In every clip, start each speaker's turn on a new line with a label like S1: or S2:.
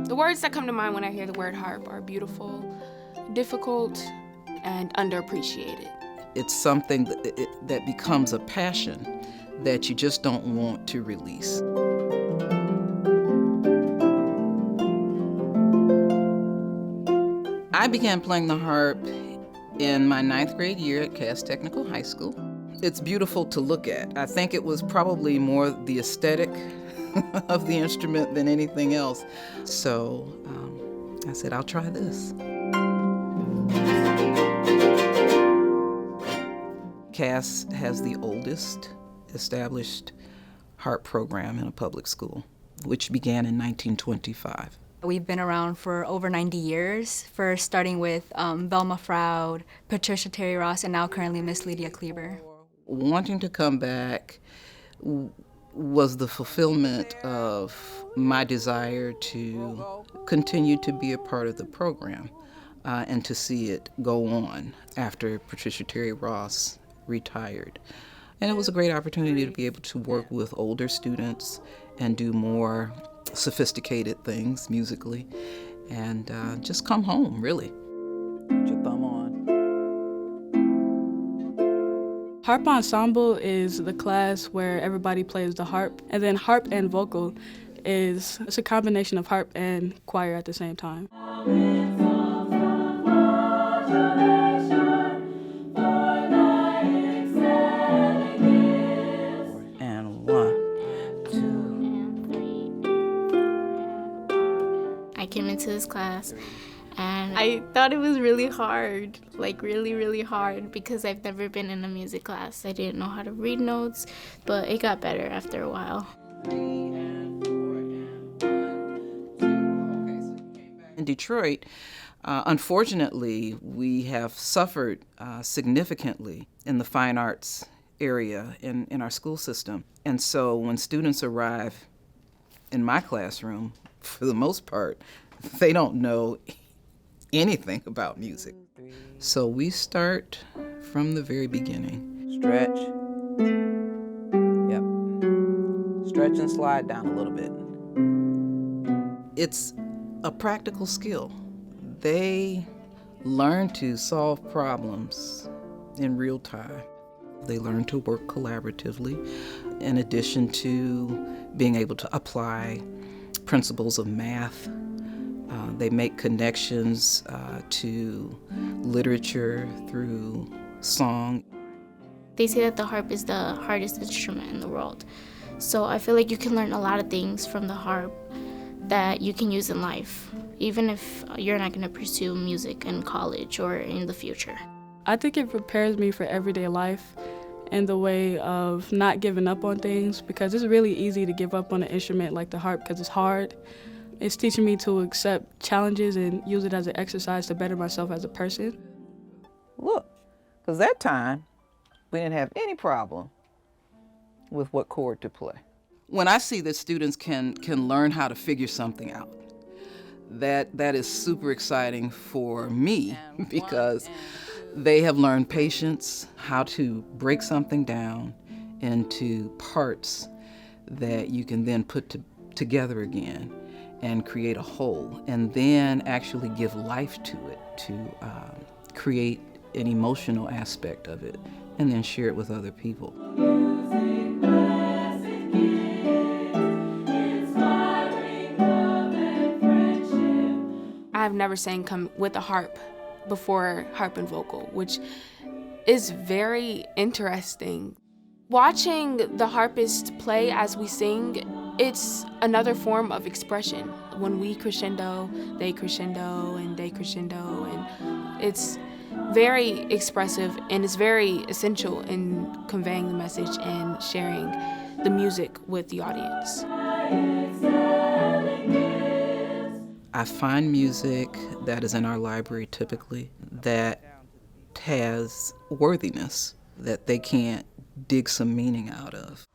S1: The words that come to mind when I hear the word harp are beautiful, difficult, and underappreciated.
S2: It's something that becomes a passion that you just don't want to release. I began playing the harp in my 9th grade year at Cass Technical High School. It's beautiful to look at. I think it was probably more the aesthetic of the instrument than anything else. So I said, I'll try this. Cass has the oldest established harp program in a public school, which began in 1925.
S3: We've been around for over 90 years, first starting with Velma Froud, Patricia Terry Ross, and now currently Miss Lydia Kleber.
S2: Wanting to come back was the fulfillment of my desire to continue to be a part of the program and to see it go on after Patricia Terry Ross retired. And it was a great opportunity to be able to work with older students and do more sophisticated things musically and just come home, really. Put your thumb on.
S4: Harp ensemble is the class where everybody plays the harp, and then harp and vocal it's a combination of harp and choir at the same time.
S2: And 1, 2.
S5: I came into this class and I thought it was really hard, like really hard, because I've never been in a music class. I didn't know how to read notes, but it got better after a while.
S2: In Detroit, unfortunately, we have suffered significantly in the fine arts area in our school system. And so when students arrive in my classroom, for the most part, they don't know anything about music. So we start from the very beginning.
S6: Stretch. Yep. Stretch and slide down a little bit.
S2: It's a practical skill. They learn to solve problems in real time. They learn to work collaboratively in addition to being able to apply principles of math. They make connections to literature through song.
S5: They say that the harp is the hardest instrument in the world. So I feel like you can learn a lot of things from the harp that you can use in life, even if you're not going to pursue music in college or in the future.
S4: I think it prepares me for everyday life in the way of not giving up on things, because it's really easy to give up on an instrument like the harp because it's hard. It's teaching me to accept challenges and use it as an exercise to better myself as a person.
S6: Look, because that time we didn't have any problem with what chord to play.
S2: When I see that students can learn how to figure something out, that is super exciting for me because they have learned patience, how to break something down into parts that you can then put together again and create a whole, and then actually give life to it, to create an emotional aspect of it, and then share it with other people.
S1: I've never sang with a harp before harp and vocal, which is very interesting. Watching the harpist play as we sing, it's another form of expression. When we crescendo, and they crescendo, and it's very expressive, and it's very essential in conveying the message and sharing the music with the audience.
S2: I find music that is in our library typically that has worthiness, that they can't dig some meaning out of.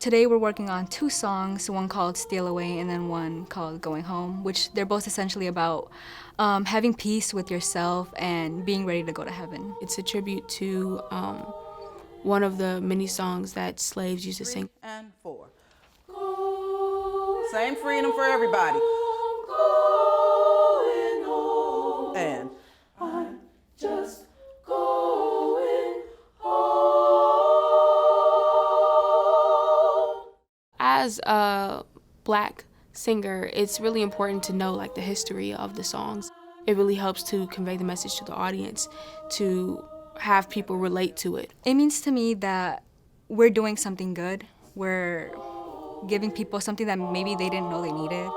S3: Today we're working on 2 songs, one called Steal Away and then one called Going Home, which they're both essentially about having peace with yourself and being ready to go to heaven.
S1: It's a tribute to one of the many songs that slaves used to sing.
S6: 3 and 4. Same freedom for everybody. And I'm just going home.
S1: As a Black singer, it's really important to know like the history of the songs. It really helps to convey the message to the audience, to have people relate to it.
S3: It means to me that we're doing something good. We're giving people something that maybe they didn't know they needed.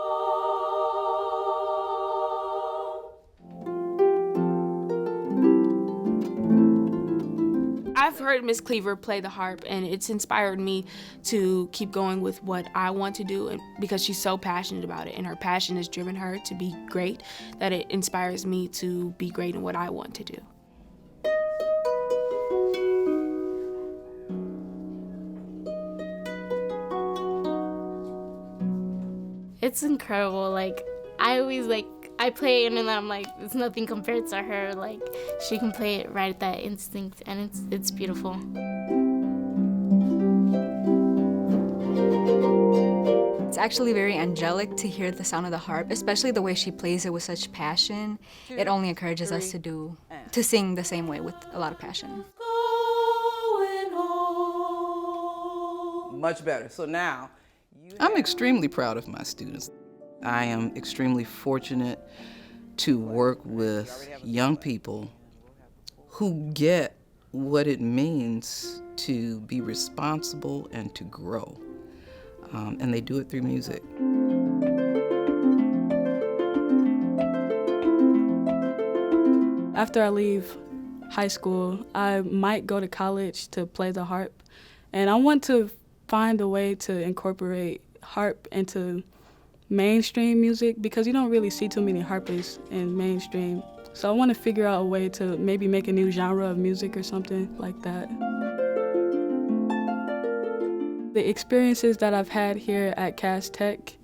S1: I've heard Miss Cleaver play the harp, and it's inspired me to keep going with what I want to do, and because she's so passionate about it, and her passion has driven her to be great, that it inspires me to be great in what I want to do.
S5: It's incredible. Like, I always I play it and then I'm like, it's nothing compared to her. Like, she can play it right at that instinct, and it's beautiful.
S3: It's actually very angelic to hear the sound of the harp, especially the way she plays it with such passion. It only encourages us to sing the same way with a lot of passion.
S6: Much better. So now,
S2: I'm extremely proud of my students. I am extremely fortunate to work with young people who get what it means to be responsible and to grow. And they do it through music.
S4: After I leave high school, I might go to college to play the harp. And I want to find a way to incorporate harp into mainstream music, because you don't really see too many harpists in mainstream. So I want to figure out a way to maybe make a new genre of music or something like that. The experiences that I've had here at Cass Tech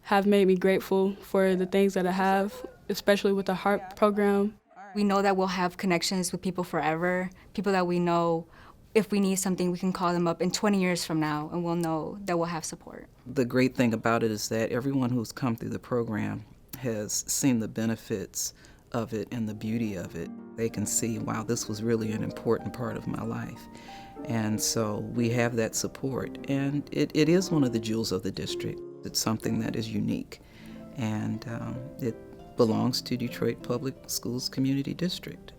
S4: have made me grateful for the things that I have, especially with the harp program.
S3: We know that we'll have connections with people forever, people that we know if we need something, we can call them up in 20 years from now, and we'll know that we'll have support.
S2: The great thing about it is that everyone who's come through the program has seen the benefits of it and the beauty of it. They can see, wow, this was really an important part of my life. And so we have that support. And it is one of the jewels of the district. It's something that is unique. And it belongs to Detroit Public Schools Community District.